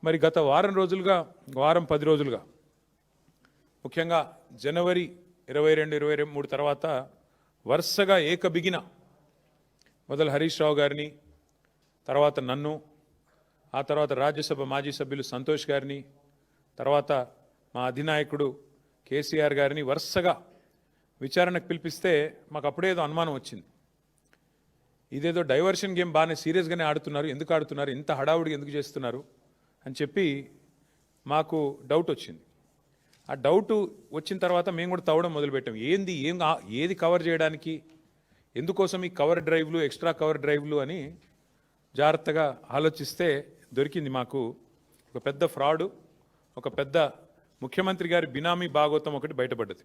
మరి గత వారం రోజులుగా, వారం 10 రోజులుగా, ముఖ్యంగా జనవరి 22, 23 తర్వాత వరుసగా ఏకబిగిన మొదలు హరీష్ రావు గారిని, తర్వాత నన్ను, ఆ తర్వాత రాజ్యసభ మాజీ సభ్యులు సంతోష్ గారిని, తర్వాత మా అధినాయకుడు కేసీఆర్ గారిని వరుసగా విచారణకు పిలిపిస్తే మాకు అప్పుడేదో అనుమానం వచ్చింది. ఇదేదో డైవర్షన్ గేమ్ బాగానే సీరియస్గానే ఆడుతున్నారు, ఎందుకు ఆడుతున్నారు, ఇంత హడావుడి ఎందుకు చేస్తున్నారు అని చెప్పి మాకు డౌట్ వచ్చింది. ఆ డౌట్ వచ్చిన తర్వాత మేము కూడా తవ్వడం మొదలుపెట్టాం. ఏది కవర్ చేయడానికి, ఎందుకోసం ఈ కవర్ డ్రైవ్లు, ఎక్స్ట్రా కవర్ డ్రైవ్లు అని జాగ్రత్తగా ఆలోచిస్తే దొరికింది మాకు ఒక పెద్ద ఫ్రాడు, ఒక పెద్ద ముఖ్యమంత్రి గారి బినామీ భాగోతం ఒకటి బయటపడ్డది.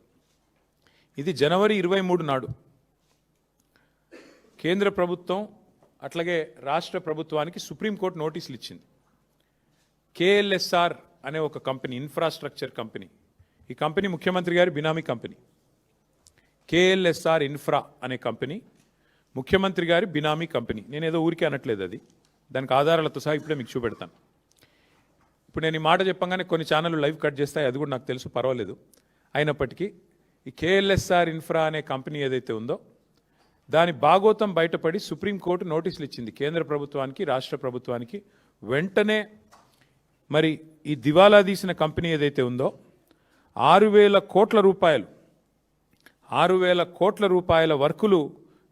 ఇది జనవరి 23 నాడు కేంద్ర ప్రభుత్వం అట్లాగే రాష్ట్ర ప్రభుత్వానికి సుప్రీంకోర్టు నోటీసులు ఇచ్చింది. KLSR అనే ఒక కంపెనీ, ఇన్ఫ్రాస్ట్రక్చర్ కంపెనీ, ఈ కంపెనీ ముఖ్యమంత్రి గారి బినామీ కంపెనీ. KLSR ఇన్ఫ్రా అనే కంపెనీ ముఖ్యమంత్రి గారి బినామీ కంపెనీ. నేనేదో ఊరికే అనట్లేదు, అది దానికి ఆధారాలతో సహా ఇప్పుడే మీకు చూపెడతాను. ఇప్పుడు నేను ఈ మాట చెప్పగానే కొన్ని ఛానళ్ళు లైవ్ కట్ చేస్తాయి, అది కూడా నాకు తెలుసు, పర్వాలేదు. అయినప్పటికీ ఈ KLSR ఇన్ఫ్రా అనే కంపెనీ ఏదైతే ఉందో దాని భాగోతం బయటపడి సుప్రీంకోర్టు నోటీసులు ఇచ్చింది కేంద్ర ప్రభుత్వానికి, రాష్ట్ర ప్రభుత్వానికి. వెంటనే మరి ఈ దివాలా తీసిన కంపెనీ ఏదైతే ఉందో 6,000 కోట్ల రూపాయలు, 6,000 కోట్ల రూపాయల వర్కులు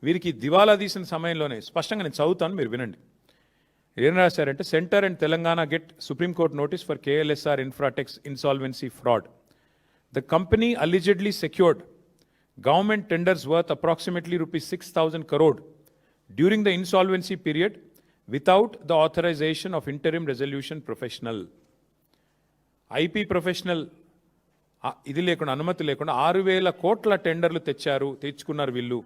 వీరికి దివాలా తీసిన సమయంలోనే, స్పష్టంగా నేను చదువుతాను, మీరు వినండి. ఏం రాశారంటే, centre and Telangana get supreme court notice for KLSR Infratex insolvency fraud. The company allegedly secured government tenders worth approximately rupees 6,000 crore during the insolvency period without the authorization of interim resolution professional. IP professional ఇది లేకుండా, అనుమతి లేకుండా 6,000 కోట్ల టెండర్లు తెచ్చుకున్నారు వీళ్ళు.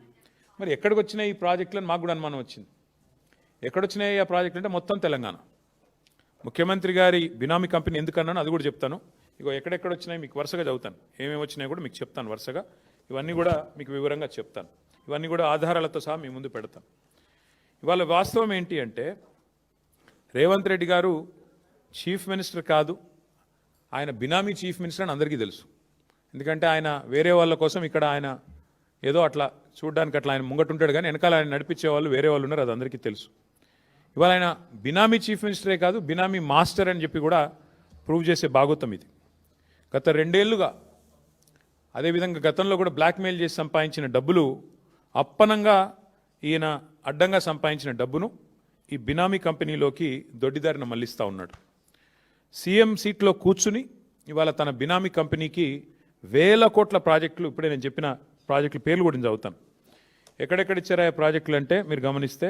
మరి ఎక్కడికి వచ్చినాయి ఈ ప్రాజెక్టులను మాకు కూడా అనుమానం వచ్చింది. ఎక్కడొచ్చినాయి ఆ ప్రాజెక్టులు అంటే మొత్తం తెలంగాణ. ముఖ్యమంత్రి గారి బినామీ కంపెనీ ఎందుకన్నాను అది కూడా చెప్తాను. ఇగో ఎక్కడెక్కడ వచ్చినాయి మీకు వరుసగా చదువుతాను, ఏమేమి వచ్చినాయి కూడా మీకు చెప్తాను వరుసగా. ఇవన్నీ కూడా మీకు వివరంగా చెప్తాను, ఇవన్నీ కూడా ఆధారాలతో సహా మీ ముందు పెడతాను. ఇవాళ వాస్తవం ఏంటి అంటే, రేవంత్ రెడ్డి గారు చీఫ్ మినిస్టర్ కాదు, ఆయన బినామీ చీఫ్ మినిస్టర్ అని అందరికీ తెలుసు. ఎందుకంటే ఆయన వేరే వాళ్ళ కోసం ఇక్కడ ఆయన ఏదో అట్లా చూడడానికి అట్లా ఆయన ముంగటుంటాడు, కానీ వెనకాల ఆయన నడిపించే వాళ్ళు వేరే వాళ్ళు ఉన్నారు, అది అందరికీ తెలుసు. ఇవాళ ఆయన బినామీ చీఫ్ మినిస్టరే కాదు, బినామీ మాస్టర్ అని చెప్పి కూడా ప్రూవ్ చేసే భాగోతం ఇది. గత 2 ఏళ్లుగా, అదేవిధంగా గతంలో కూడా బ్లాక్మెయిల్ చేసి సంపాదించిన డబ్బులు, అప్పనంగా ఈయన అడ్డంగా సంపాదించిన డబ్బును ఈ బినామీ కంపెనీలోకి దొడ్డిదారిన మళ్లిస్తూ ఉన్నాడు. సీఎం సీట్లో కూర్చుని ఇవాళ తన బినామీ కంపెనీకి 1,000 కోట్ల ప్రాజెక్టులు, ఇప్పుడే నేను చెప్పిన ప్రాజెక్టుల పేర్లు కూడా చదువుతాను. ఎక్కడెక్కడ ఇచ్చారా ఆ ప్రాజెక్టులు అంటే మీరు గమనిస్తే,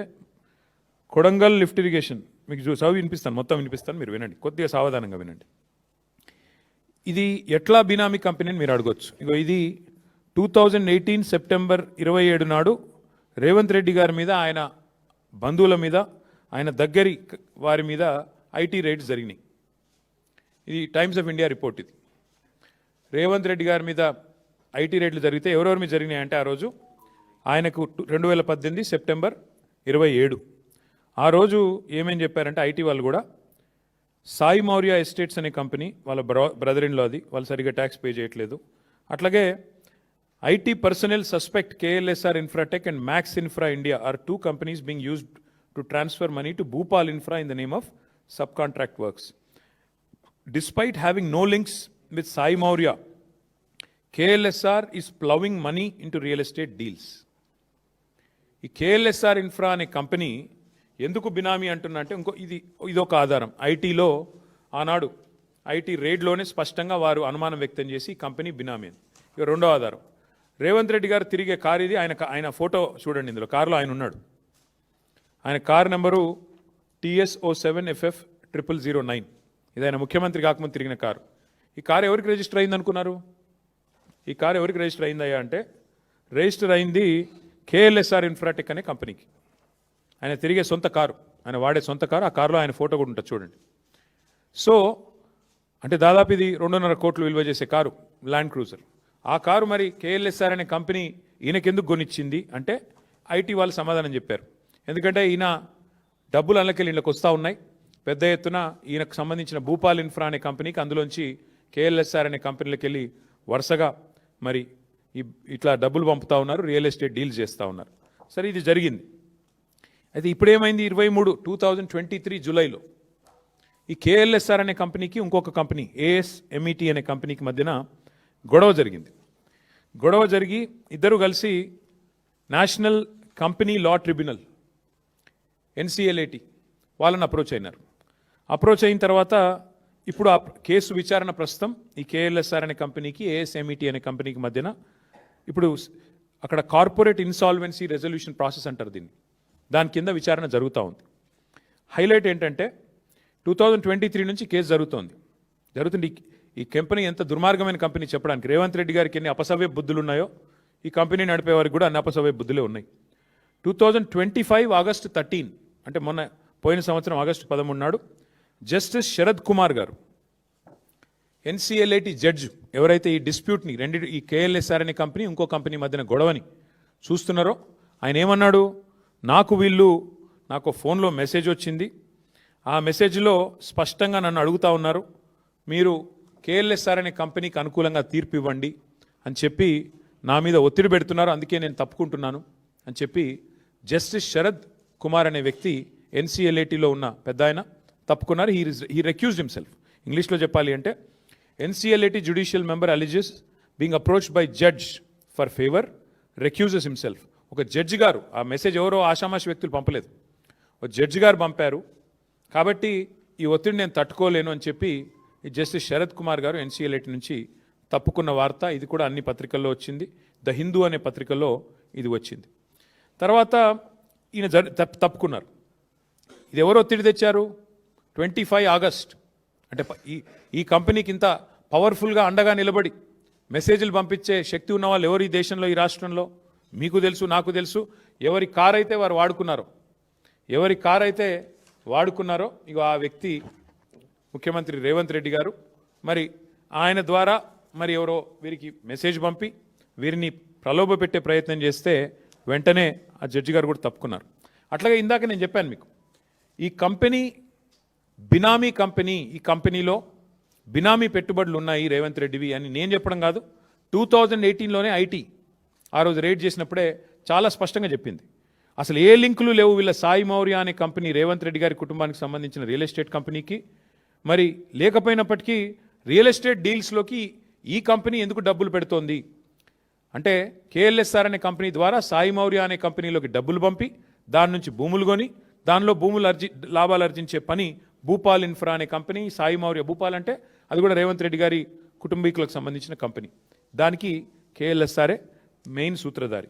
కొడంగల్ లిఫ్ట్ ఇరిగేషన్, మీకు చదివి వినిపిస్తాను, మొత్తం వినిపిస్తాను, మీరు వినండి, కొద్దిగా సావధానంగా వినండి. ఇది ఎట్లా బినామీ కంపెనీ అని మీరు అడగొచ్చు. ఇగో ఇది 2018 సెప్టెంబర్ 27 నాడు రేవంత్ రెడ్డి గారి మీద, ఆయన బంధువుల మీద, ఆయన దగ్గరి వారి మీద ఐటీ రైడ్స్ జరిగినాయి. ఇది టైమ్స్ ఆఫ్ ఇండియా రిపోర్ట్. ఇది రేవంత్ రెడ్డి గారి మీద ఐటీ రైడ్లు జరిగితే ఎవరెవరి మీద జరిగినాయి అంటే, ఆ రోజు ఆయనకు 2018 సెప్టెంబర్ 27 ఆ రోజు ఏమేం చెప్పారంటే, ఐటీ వాళ్ళు కూడా సాయి మౌర్య ఎస్టేట్స్ అనే కంపెనీ, వాళ్ళ బ్రదర్ ఇన్ లో, అది వాళ్ళు సరిగ్గా ట్యాక్స్ పే చేయట్లేదు. అట్లాగే IT personnel suspect KLSR infratech and max infra India are 2 companies being used to transfer money to Bhupal infra in the name of sub contract works. Despite having no links with Sai Maurya, KLSR is ploughing money into real estate deals. ఈ KLSR infra అనే company ఎందుకు బినామీ అంటున్నా అంటే, ఇదొక ఆధారం. ఐటీలో ఆనాడు IT రేడ్లోనే స్పష్టంగా వారు అనుమానం వ్యక్తం చేసి ఈ కంపెనీ బినామీ. ఇక రెండో ఆధారం, రేవంత్ రెడ్డి గారు తిరిగే కారు ఇది. ఆయన ఫోటో చూడండి, ఇందులో కారులో ఆయన ఉన్నాడు. ఆయన కారు నెంబరు TS07FF 0009. ఇది ఆయన ముఖ్యమంత్రి కాకముందు తిరిగిన కారు. ఈ కారు ఎవరికి రిజిస్టర్ అయింది అనుకున్నారు? ఈ కారు ఎవరికి రిజిస్టర్ అయిందయ్యా అంటే, రిజిస్టర్ అయింది KLSR ఇన్ఫ్రాటెక్ అనే కంపెనీకి. ఆయన తిరిగే సొంత కారు, ఆయన వాడే సొంత కారు, ఆ కారులో ఆయన ఫోటో కూడా ఉంటుంది చూడండి. సో అంటే దాదాపు ఇది 2.5 కోట్లు విలువ చేసే కారు, ల్యాండ్ క్రూజర్. ఆ కారు మరి KLSR అనే కంపెనీ ఈయనకెందుకు కొనిచ్చింది అంటే, ఐటీ వాళ్ళు సమాధానం చెప్పారు. ఎందుకంటే ఈయన డబ్బులు అల్లకెళ్ళి ఇళ్ళకి వస్తూ ఉన్నాయి, పెద్ద ఎత్తున ఈయనకు సంబంధించిన భూపాల్ ఇన్ఫ్రా అనే కంపెనీకి అందులోంచి కేఎల్ఎస్ఆర్ అనే కంపెనీలకు వెళ్ళి వరుసగా మరి ఇట్లా డబ్బులు పంపుతా ఉన్నారు, రియల్ ఎస్టేట్ డీల్స్ చేస్తూ ఉన్నారు. సరే, ఇది జరిగింది. అయితే ఇప్పుడేమైంది, 2023 జూలైలో ఈ కేఎల్ఎస్ఆర్ అనే కంపెనీకి ఇంకొక కంపెనీ ASMET అనే కంపెనీకి మధ్యన గొడవ జరిగింది. గొడవ జరిగి ఇద్దరు కలిసి national company law tribunal NCLAT వాళ్ళని అప్రోచ్ అయినారు. అప్రోచ్ అయిన తర్వాత ఇప్పుడు ఆ కేసు విచారణ ప్రస్తుతం ఈ కేఎల్ఎస్ఆర్ అనే కంపెనీకి ASMET అనే కంపెనీకి మధ్యన ఇప్పుడు అక్కడ కార్పొరేట్ ఇన్సాల్వెన్సీ రెజల్యూషన్ ప్రాసెస్ అంటారు దీన్ని, దాని కింద విచారణ జరుగుతూ ఉంది. హైలైట్ ఏంటంటే 2023 నుంచి కేసు జరుగుతుంది. ఈ కంపెనీ ఎంత దుర్మార్గమైన కంపెనీ చెప్పడానికి రేవంత్ రెడ్డి గారికి ఎన్ని అపసవ్య బుద్ధులు ఉన్నాయో ఈ కంపెనీ నడిపే వారికి కూడా అన్ని అపసవ్య బుద్ధులే ఉన్నాయి. 2025 ఆగస్టు 13 అంటే పోయిన సంవత్సరం ఆగస్టు 13 నాడు జస్టిస్ శరద్ కుమార్ గారు NCLAT జడ్జ్ ఎవరైతే ఈ డిస్ప్యూట్ని ఈ కేఎల్ఎస్ఆర్ అనే కంపెనీ ఇంకో కంపెనీ మధ్యన గొడవని చూస్తున్నారో ఆయన ఏమన్నాడు, నాకు ఫోన్లో మెసేజ్ వచ్చింది, ఆ మెసేజ్లో స్పష్టంగా నన్ను అడుగుతా ఉన్నారు, మీరు కేఎల్ఎస్ఆర్ అనే కంపెనీకి అనుకూలంగా తీర్పు ఇవ్వండి అని చెప్పి నా మీద ఒత్తిడి పెడుతున్నారు, అందుకే నేను తప్పుకుంటున్నాను అని చెప్పి జస్టిస్ శరద్ కుమార్ అనే వ్యక్తి NCLATలో ఉన్న పెద్ద ఆయన తప్పుకున్నారు. He రెక్యూజ్డ్ himself. ఇంగ్లీష్లో చెప్పాలి అంటే NCLAT judicial member alleges being approached by judge for favour recuses himself. ఒక జడ్జి గారు, ఆ మెసేజ్ ఎవరో ఆషామాషి వ్యక్తులు పంపలేదు, ఒక జడ్జి గారు పంపారు, కాబట్టి ఈ ఒత్తిడి నేను తట్టుకోలేను అని చెప్పి ఈ జస్టిస్ శరద్ కుమార్ గారు NCLAT నుంచి తప్పుకున్న వార్త. ఇది కూడా అన్ని పత్రికల్లో వచ్చింది. ద హిందూ అనే పత్రికల్లో ఇది వచ్చింది. తర్వాత ఈయన తప్పుకున్నారు. ఇది ఎవరు ఒత్తిడి తెచ్చారు, 25 ఆగస్ట్ అంటే ఈ కంపెనీకి ఇంత పవర్ఫుల్గా అండగా నిలబడి మెసేజ్లు పంపించే శక్తి ఉన్న వాళ్ళు ఎవరు ఈ దేశంలో, ఈ రాష్ట్రంలో? మీకు తెలుసు, నాకు తెలుసు. ఎవరి కార్ అయితే వారు వాడుకున్నారో ఇక ఆ వ్యక్తి ముఖ్యమంత్రి రేవంత్ రెడ్డి గారు. మరి ఆయన ద్వారా మరి ఎవరో వీరికి మెసేజ్ పంపి వీరిని ప్రలోభ పెట్టే ప్రయత్నం చేస్తే వెంటనే ఆ జడ్జి గారు కూడా తప్పుకున్నారు. అట్లాగే ఇందాక నేను చెప్పాను మీకు, ఈ కంపెనీ బినామీ కంపెనీ, ఈ కంపెనీలో బినామీ పెట్టుబడులు ఉన్నాయి రేవంత్ రెడ్డివి అని నేను చెప్పడం కాదు. 2018లోనే ఐటీ ఆ రోజు రేడ్ చేసినప్పుడే చాలా స్పష్టంగా చెప్పింది. అసలు ఏ లింకులు లేవు వీళ్ళ సాయి మౌర్య అనే కంపెనీ రేవంత్ రెడ్డి గారి కుటుంబానికి సంబంధించిన రియల్ ఎస్టేట్ కంపెనీకి. మరి లేకపోయినప్పటికీ రియల్ ఎస్టేట్ డీల్స్లోకి ఈ కంపెనీ ఎందుకు డబ్బులు పెడుతోంది అంటే కేఎల్ఎస్ఆర్ అనే కంపెనీ ద్వారా సాయి మౌర్య అనే కంపెనీలోకి డబ్బులు పంపి దాని నుంచి భూములు కొని దానిలో లాభాలు ఆర్జించే పని భూపాల్ ఇన్ఫ్రా అనే కంపెనీ, సాయి మౌర్య భూపాల్ అంటే అది కూడా రేవంత్ రెడ్డి గారి కుటుంబీకులకు సంబంధించిన కంపెనీ. దానికి కేఎల్ఎస్ఆర్ఏ మెయిన్ సూత్రధారి.